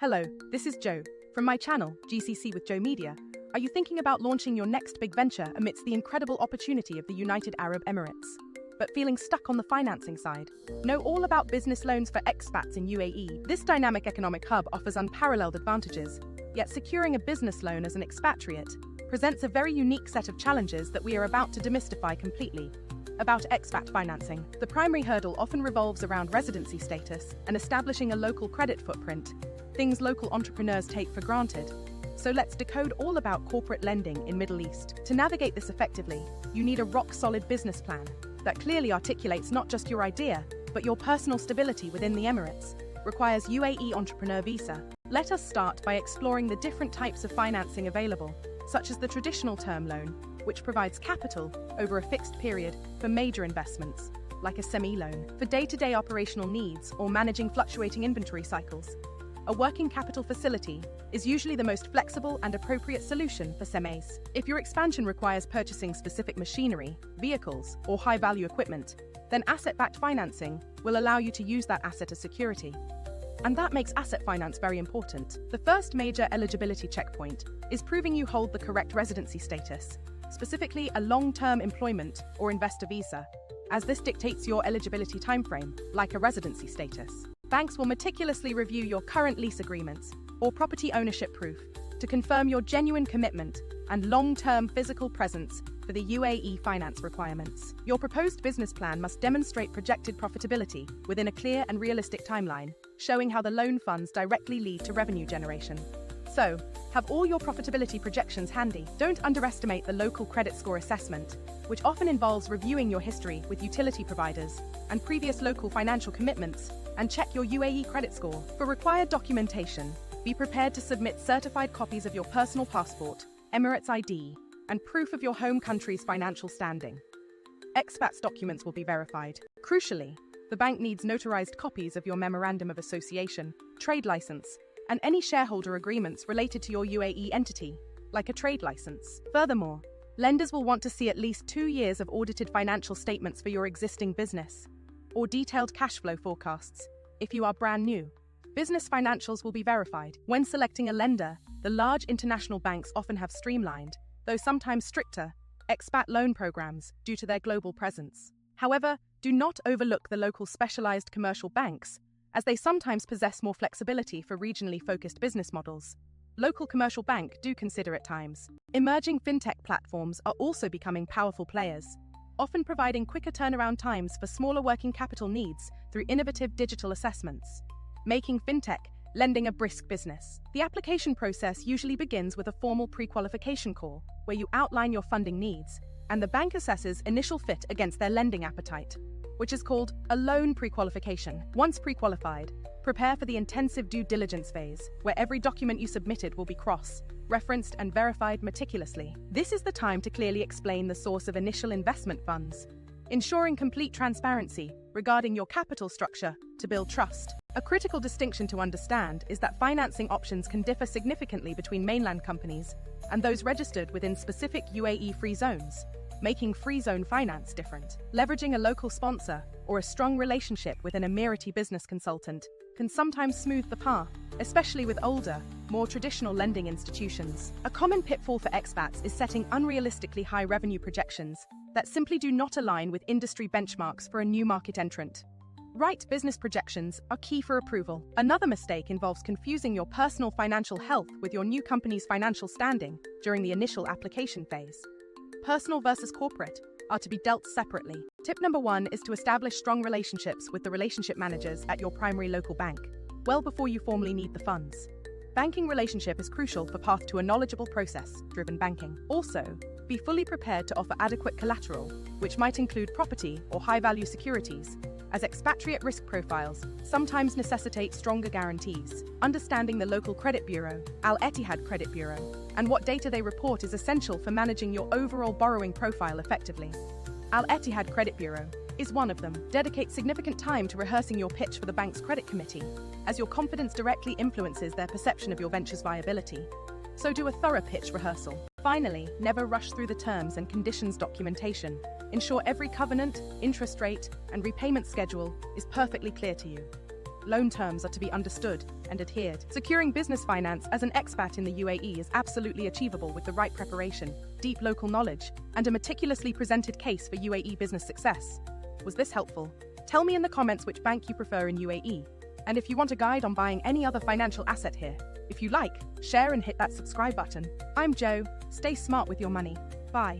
Hello, this is Joe. From my channel, GCC with Joe Media. Are you thinking about launching your next big venture amidst the incredible opportunity of the United Arab Emirates, but feeling stuck on the financing side? Know all about business loans for expats in UAE. This dynamic economic hub offers unparalleled advantages, yet securing a business loan as an expatriate presents a very unique set of challenges that we are about to demystify completely. About expat financing, the primary hurdle often revolves around residency status and establishing a local credit footprint, things local entrepreneurs take for granted. So let's decode all about corporate lending in Middle East. To navigate this effectively, you need a rock-solid business plan that clearly articulates not just your idea, but your personal stability within the Emirates. Requires UAE entrepreneur visa. Let us start by exploring the different types of financing available, such as the traditional term loan, which provides capital over a fixed period for major investments, like a SME loan, for day-to-day operational needs or managing fluctuating inventory cycles. A working capital facility is usually the most flexible and appropriate solution for SMEs. If your expansion requires purchasing specific machinery, vehicles, or high-value equipment, then asset-backed financing will allow you to use that asset as security. And that makes asset finance very important. The first major eligibility checkpoint is proving you hold the correct residency status, specifically a long-term employment or investor visa, as this dictates your eligibility timeframe, like a residency status. Banks will meticulously review your current lease agreements or property ownership proof to confirm your genuine commitment and long-term physical presence for the UAE finance requirements. Your proposed business plan must demonstrate projected profitability within a clear and realistic timeline, showing how the loan funds directly lead to revenue generation. So, have all your profitability projections handy. Don't underestimate the local credit score assessment, which often involves reviewing your history with utility providers and previous local financial commitments, and check your UAE credit score. For required documentation, be prepared to submit certified copies of your personal passport, Emirates ID, and proof of your home country's financial standing. Expats documents will be verified. Crucially, the bank needs notarized copies of your Memorandum of Association, trade license, and any shareholder agreements related to your UAE entity, like a trade license. Furthermore, lenders will want to see at least 2 years of audited financial statements for your existing business, or detailed cash flow forecasts if you are brand new. Business financials will be verified. When selecting a lender, the large international banks often have streamlined, though sometimes stricter, expat loan programs due to their global presence. However, do not overlook the local specialized commercial banks, as they sometimes possess more flexibility for regionally focused business models. Local commercial bank do consider at times. Emerging fintech platforms are also becoming powerful players, often providing quicker turnaround times for smaller working capital needs through innovative digital assessments, making fintech lending a brisk business. The application process usually begins with a formal pre-qualification call, where you outline your funding needs, and the bank assesses initial fit against their lending appetite, which is called a loan pre-qualification. Once pre-qualified, prepare for the intensive due diligence phase, where every document you submitted will be cross-referenced and verified meticulously. This is the time to clearly explain the source of initial investment funds, ensuring complete transparency regarding your capital structure to build trust. A critical distinction to understand is that financing options can differ significantly between mainland companies and those registered within specific UAE free zones, making free zone finance different. Leveraging a local sponsor or a strong relationship with an Emirati business consultant can sometimes smooth the path, especially with older, more traditional lending institutions. A common pitfall for expats is setting unrealistically high revenue projections that simply do not align with industry benchmarks for a new market entrant. Right business projections are key for approval. Another mistake involves confusing your personal financial health with your new company's financial standing during the initial application phase. Personal versus corporate are to be dealt separately. Tip number 1 is to establish strong relationships with the relationship managers at your primary local bank, well before you formally need the funds. Banking relationship is crucial for path to a knowledgeable process-driven banking. Also, be fully prepared to offer adequate collateral, which might include property or high-value securities, as expatriate risk profiles sometimes necessitate stronger guarantees. Understanding the local credit bureau, Al Etihad Credit Bureau, and what data they report is essential for managing your overall borrowing profile effectively. Al Etihad Credit Bureau is one of them. Dedicate significant time to rehearsing your pitch for the bank's credit committee, as your confidence directly influences their perception of your venture's viability. So do a thorough pitch rehearsal. Finally, never rush through the terms and conditions documentation. Ensure every covenant, interest rate, and repayment schedule is perfectly clear to you. Loan terms are to be understood, and adhered. Securing business finance as an expat in the UAE is absolutely achievable with the right preparation, deep local knowledge, and a meticulously presented case for UAE business success. Was this helpful? Tell me in the comments which bank you prefer in UAE. And if you want a guide on buying any other financial asset here, if you like, share and hit that subscribe button. I'm Jo. Stay smart with your money. Bye.